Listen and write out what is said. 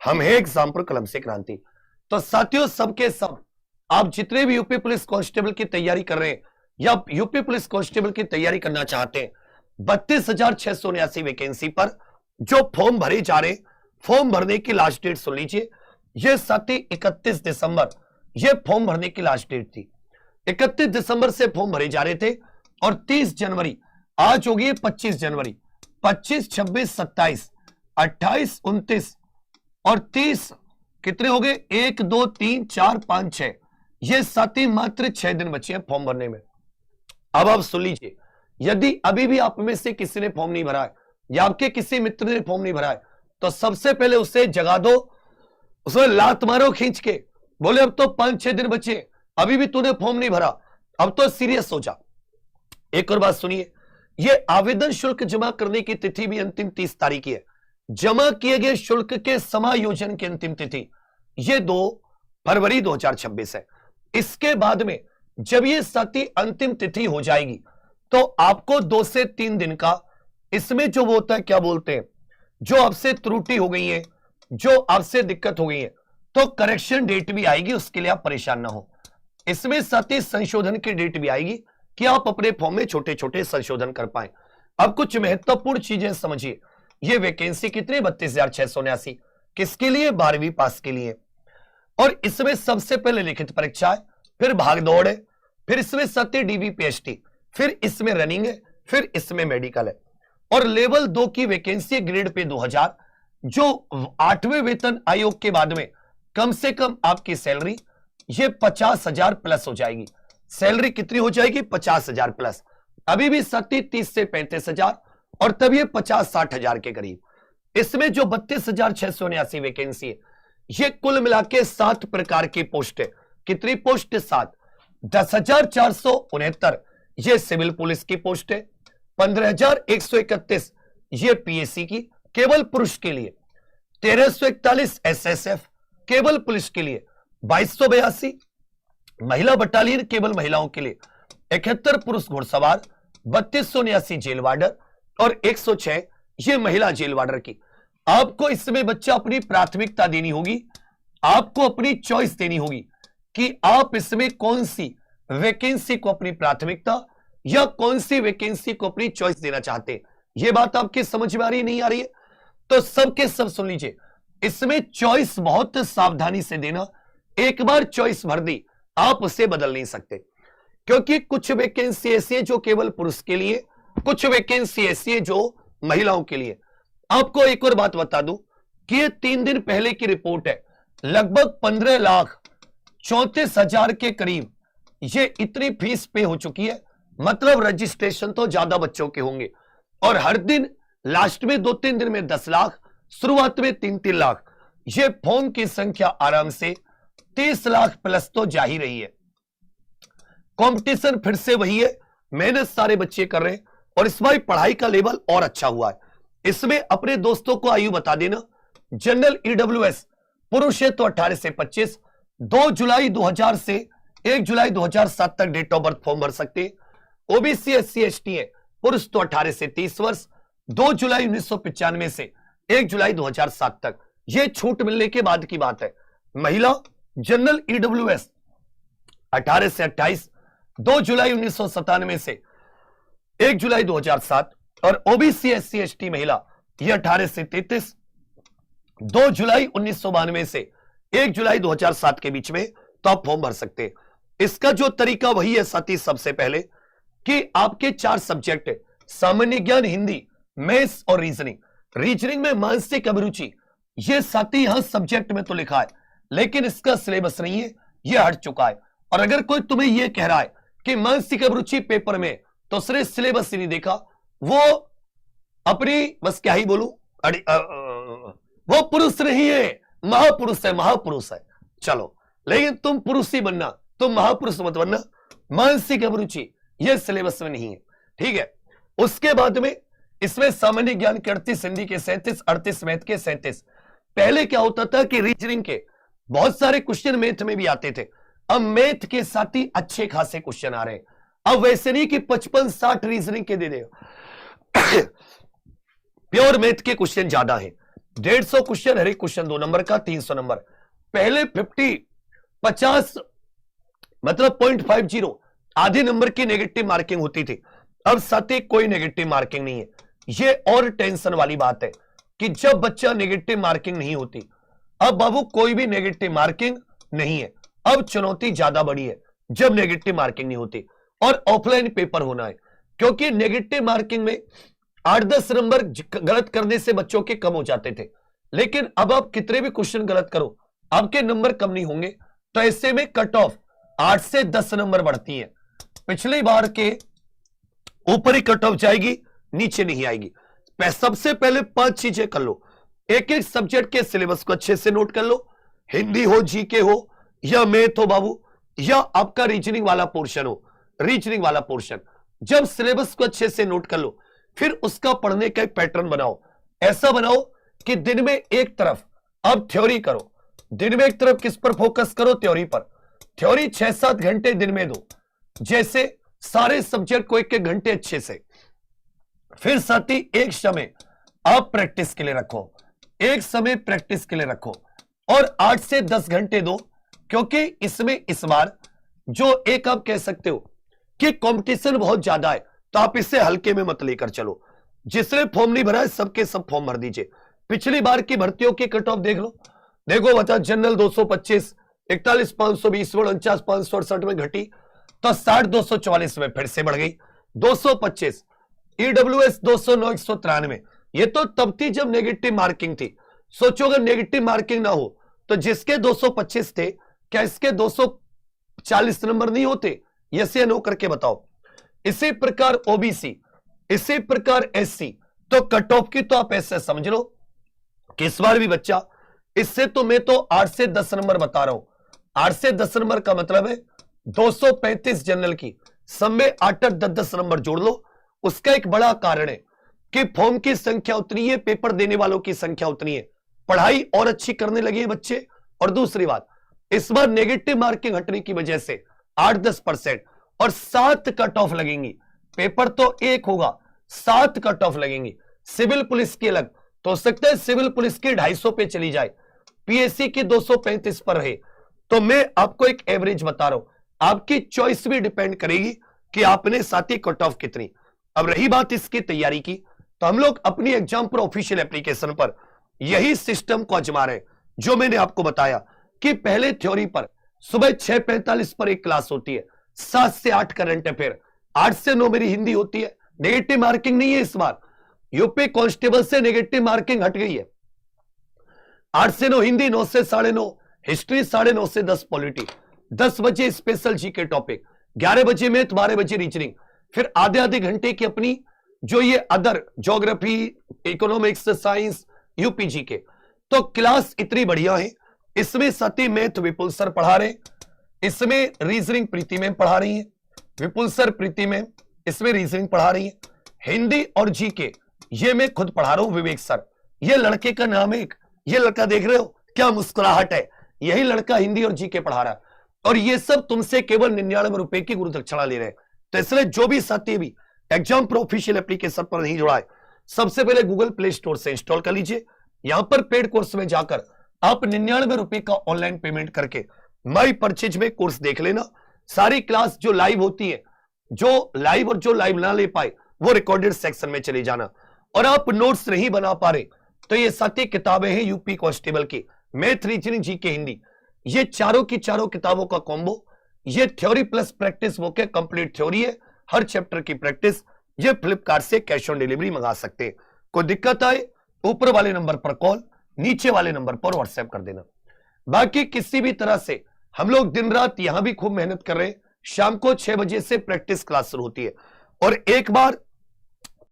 हम है एग्जाम कलम से क्रांति। तो साथियों, सबके सब आप जितने भी यूपी पुलिस कांस्टेबल की तैयारी कर रहे हैं या यूपी पुलिस कांस्टेबल की तैयारी करना चाहते हैं, 32,679 वैकेंसी पर जो फॉर्म भरे जा रहे, फॉर्म भरने की लास्ट डेट सुन लीजिए। यह साथी 31 दिसंबर यह फॉर्म भरने की लास्ट डेट थी। 31 दिसंबर से फॉर्म भरे जा रहे थे और 30 जनवरी, आज होगी 25 जनवरी, 25, 26, 27, 28, 29 और 30 कितने हो गए? 1, 2, 3, 4, 5, 6। ये साथी मात्र 6 दिन बचे हैं फॉर्म भरने में। अब आप सुन लीजिए, यदि अभी भी आप में से किसी ने फॉर्म नहीं भरा है या आपके किसी मित्र ने फॉर्म नहीं भरा है, तो सबसे पहले उसे जगा दो, उसे लात मारो खींच के, बोले अब तो 5-6 दिन बचे, अभी भी तूने फॉर्म नहीं भरा, अब तो सीरियस हो जा। एक और बात सुनिए, यह आवेदन शुल्क जमा करने की तिथि भी अंतिम 30 तारीख की है। जमा किए गए शुल्क के समायोजन की अंतिम तिथि यह 2 फरवरी 2026 है। इसके बाद में जब यह साथी अंतिम तिथि हो जाएगी तो आपको 2 से 3 दिन का, इसमें जो होता है क्या बोलते हैं, जो आपसे त्रुटि हो गई है, जो आपसे दिक्कत हो गई है, तो करेक्शन डेट भी आएगी, उसके लिए आप परेशान ना हो। इसमें साथी संशोधन की डेट भी आएगी कि आप अपने फॉर्म में छोटे छोटे संशोधन कर पाए। अब कुछ महत्वपूर्ण चीजें समझिए। यह वैकेंसी कितनी? 32,679। किसके लिए? 12वीं पास के लिए। और इसमें सबसे पहले लिखित परीक्षा है, फिर भाग दौड़ है, फिर इसमें साथी DVPST, फिर इसमें रनिंग है, फिर इसमें मेडिकल है। और लेवल 2 की वैकेंसी ग्रेड पे 2000, जो 8वें वेतन आयोग के बाद में कम से कम आपकी सैलरी ये 50,000 प्लस हो जाएगी। सैलरी कितनी हो जाएगी? 50,000 प्लस। अभी भी साथी 30 से 35,000 और तब ये 50-60,000 के करीब। इसमें जो 32,679 वैकेंसी है, ये कुल मिला के 7 प्रकार की पोस्ट है। कितनी पोस्ट? 7। 10,469 ये सिविल पुलिस की पोस्ट है। 15,131 ये PSC की केवल पुरुष के लिए। 1,341 SSF केवल पुलिस के लिए। 2,282 महिला बटालियन केवल महिलाओं के लिए। 71 पुरुष घुड़सवार, 3,279 जेल वार्डर और 106 ये महिला जेल वार्डर की। आपको इसमें बच्चा अपनी प्राथमिकता देनी होगी, आपको अपनी चॉइस देनी होगी कि आप इसमें कौन सी वैकेंसी को अपनी प्राथमिकता या कौन सी वैकेंसी को अपनी चॉइस देना चाहते हैं। यह बात आपके समझ में आ रही है, नहीं आ रही है? तो सबके सब सुन लीजिए, इसमें चॉइस बहुत सावधानी से देना। एक बार चॉइस भर दी, आप उसे बदल नहीं सकते, क्योंकि कुछ वैकेंसी ऐसी है जो केवल पुरुष के लिए, कुछ वैकेंसी ऐसी है जो महिलाओं के लिए। आपको एक और बात बता दूं कि ये 3 दिन पहले की रिपोर्ट है, लगभग 15,34,000 के करीब ये इतनी फीस पे हो चुकी है। मतलब रजिस्ट्रेशन तो ज्यादा बच्चों के होंगे और हर दिन लास्ट में 2-3 दिन में 10 लाख, शुरुआत में 3-3 लाख, ये फॉर्म की संख्या आराम से 30 लाख प्लस तो जा ही रही है। कंपटीशन फिर से वही है, मेहनत सारे बच्चे कर रहे हैं और इस बार पढ़ाई का लेवल और अच्छा हुआ है। इसमें अपने दोस्तों को आयु बता देना। जनरल EWS पुरुष है तो 18 से 25, 2 जुलाई 2000 से 1 जुलाई 2007 तक डेट ऑफ बर्थ फॉर्म भर सकते हैं। OBC SC ST है, पुरुष तो 18 से 30 वर्ष, 2 जुलाई 1995 से 1 जुलाई 2007 तक। यह छूट मिलने के बाद की बात है। महिला जनरल EWS 18 से 28, 2 जुलाई 1997 से 1 जुलाई 2007 और OBC SC ST महिला ये 18 से 33, 2 जुलाई 1992 से 1 जुलाई 2007 के बीच में तो आप फॉर्म भर सकते हैं। इसका जो तरीका वही है साथी, सबसे पहले कि आपके 4 सब्जेक्ट है, सामान्य ज्ञान, हिंदी, मैथ्स और रीजनिंग। रीजनिंग में मानसिक अभिरुचि, ये साथी यहां सब्जेक्ट में तो लिखा है लेकिन इसका सिलेबस नहीं है, ये हट चुका है। और अगर कोई तुम्हें यह कह रहा है कि मानसिक अभिरुचि पेपर में, तो उसने सिलेबस ही नहीं देखा, वो अपनी बस क्या ही बोलूं, वो पुरुष नहीं है, महापुरुष है, महापुरुष है। चलो, लेकिन तुम पुरुष ही बनना, तुम महापुरुष मत बनना। मानसिक अभिरुचि यह सिलेबस में नहीं है, ठीक है। उसके बाद में इसमें सामान्य ज्ञान के 38, हिंदी के 37, 38 मैथ के 37। पहले क्या होता था कि रीजनिंग के बहुत सारे क्वेश्चन मैथ में भी आते थे, अब मैथ के साथ ही अच्छे खासे क्वेश्चन आ रहे हैं। अब वैसे नहीं कि 55-60 रीजनिंग के दे दे प्योर मैथ के क्वेश्चन ज्यादा है। 150 क्वेश्चन, हर एक क्वेश्चन 2 नंबर का, 300 नंबर। पहले 50 मतलब 0.50 आधे नंबर की नेगेटिव मार्किंग होती थी। अब साथी कोई नेगेटिव मार्किंग नहीं है। ये और टेंशन वाली बात है कि जब बच्चा नेगेटिव मार्किंग नहीं होती, अब बाबू कोई भी नेगेटिव मार्किंग नहीं है। अब चुनौती ज्यादा बड़ी है जब नेगेटिव मार्किंग नहीं होती और ऑफलाइन पेपर होना है, क्योंकि नेगेटिव मार्किंग में 8-10 नंबर गलत करने से बच्चों के कम हो जाते थे, लेकिन अब आप कितने भी क्वेश्चन गलत करो आपके नंबर कम नहीं होंगे। तो ऐसे में कट ऑफ 8 से 10 नंबर बढ़ती है। पिछली बार के ऊपर ही कट ऑफ जाएगी, नीचे नहीं आएगी। सबसे पहले 5 चीजें कर लो। एक एक सब्जेक्ट के सिलेबस को अच्छे से नोट कर लो, हिंदी हो, जीके हो या मैथ हो बाबू, या आपका रीजनिंग वाला पोर्शन हो, रीजनिंग वाला पोर्शन। जब सिलेबस को अच्छे से नोट कर लो, फिर उसका पढ़ने का एक पैटर्न बनाओ। ऐसा बनाओ कि दिन में एक तरफ अब थ्योरी करो, दिन में एक तरफ किस पर फोकस करो, थ्योरी पर। थ्योरी 6-7 घंटे दिन में दो, जैसे सारे सब्जेक्ट को 1-1 घंटे अच्छे से। फिर साथ ही एक समय आप प्रैक्टिस के लिए रखो, एक समय प्रैक्टिस के लिए रखो और 8 से 10 घंटे दो, क्योंकि इसमें इस बार जो एक आप कह सकते हो कि कंपटीशन बहुत ज्यादा है, तो आप इसे हल्के में मत लेकर चलो। जिसने फॉर्म नहीं भरा है सबके सब फॉर्म भर दीजिए। पिछली बार की भर्तियों की कट ऑफ देख लो, देखो बता, जनरल 225, 41,520, 49,568 में घटी, तो 60,244 में फिर से बढ़ गई 225। ईडब्ल्यूएस 209, 193। ये तो तब थी जब नेगेटिव मार्किंग थी। सोचो अगर नेगेटिव मार्किंग ना हो तो जिसके 225 थे, क्या इसके 240 नंबर नहीं होते? यस या नो करके बताओ। इसी प्रकार ओबीसी, इसी प्रकार एससी। तो कट ऑफ की तो आप ऐसे समझ लो कि इस बार भी बच्चा, इससे तो मैं तो 8 से 10 नंबर बता रहा हूं। 8 से 10 नंबर का मतलब है 235 जनरल की, सब में 8-8, 10-10 नंबर जोड़ लो। उसका एक बड़ा कारण है कि फॉर्म की संख्या उतनी है, पेपर देने वालों की संख्या उतनी है, पढ़ाई और अच्छी करने लगे हैं बच्चे। और दूसरी बात, इस बार नेगेटिव मार्किंग हटने की वजह से 8-10% और 7 कट ऑफ लगेंगी। पेपर तो एक होगा, 7 कट ऑफ लगेंगी। सिविल पुलिस की अलग, तो हो सकता है सिविल पुलिस की 250 पे चली जाए, पीएससी की 235 पर रहे। तो मैं आपको एक एवरेज बता रहा हूं, आपकी चॉइस भी डिपेंड करेगी कि आपने साथी कट ऑफ कितनी। अब रही बात इसकी तैयारी की, तो हम लोग अपनी एग्जाम पर ऑफिशियल एप्लीकेशन पर यही सिस्टम को आजमा रहे हैं जो मैंने आपको बताया कि पहले थ्योरी पर सुबह 6:45 पर एक क्लास होती है, 7 से 8 करंट अफेयर, 8 से 9 मेरी हिंदी होती है। नेगेटिव मार्किंग नहीं है इस बार, यूपी कांस्टेबल से नेगेटिव मार्किंग हट गई है। 8 से 9 हिंदी, 9 से 9:30 हिस्ट्री, 9:30 से 10 पॉलिटी, 10 बजे स्पेशल जीके टॉपिक, 11 बजे मैथ, 12 बजे रीजनिंग। फिर आधे घंटे की अपनी जो ये other geography, economics, science, UP GK. तो क्लास इतनी बढ़िया है। इसमें सती मैथ विपुल सर पढ़ा रहे, इसमें रीजनिंग प्रीति मैम पढ़ा रही है, विपुल सर प्रीति मैम इसमें रीजनिंग पढ़ा रही है। हिंदी और जीके ये मैं खुद पढ़ा रहा हूं, विवेक सर। ये लड़के का नाम है, ये लड़का देख रहे हो क्या मुस्कुराहट है, यही लड़का हिंदी और जीके पढ़ा रहा है। और ये सब तुमसे केवल 99 रुपए की गुरु दक्षिणा ले रहे हैं। तो इसलिए जो भी साथी भी एग्जाम प्रो ऑफिशियल एप्लीकेशन पर नहीं जुड़ा है, सबसे पहले गूगल प्ले स्टोर से इंस्टॉल कर लीजिए। यहां पर पेड कोर्स में जाकर आप 99 रुपए का ऑनलाइन पेमेंट करके माई परचेज में कोर्स देख लेना। सारी क्लास जो लाइव होती है, जो लाइव और जो लाइव ना ले पाए वो रिकॉर्डेड सेक्शन में चले जाना। और आप नोट्स नहीं बना पा रहे तो ये 7 किताबें हैं यूपी कांस्टेबल की, मैथ, रीजनिंग, जीके, हिंदी। ये चारों की चारों किताबों का कॉम्बो, ये थ्योरी प्लस प्रैक्टिस बुक है, कंप्लीट थ्योरी है, हर चैप्टर की प्रैक्टिस। ये फ्लिपकार्ट से कैश ऑन डिलीवरी मंगा सकते हैं। कोई दिक्कत आए ऊपर वाले नंबर पर कॉल, नीचे वाले नंबर पर व्हाट्सएप कर देना। बाकी किसी भी तरह से हम लोग दिन रात यहां भी खूब मेहनत कर रहे हैं। शाम को 6 बजे से प्रैक्टिस क्लास शुरू होती है और एक बार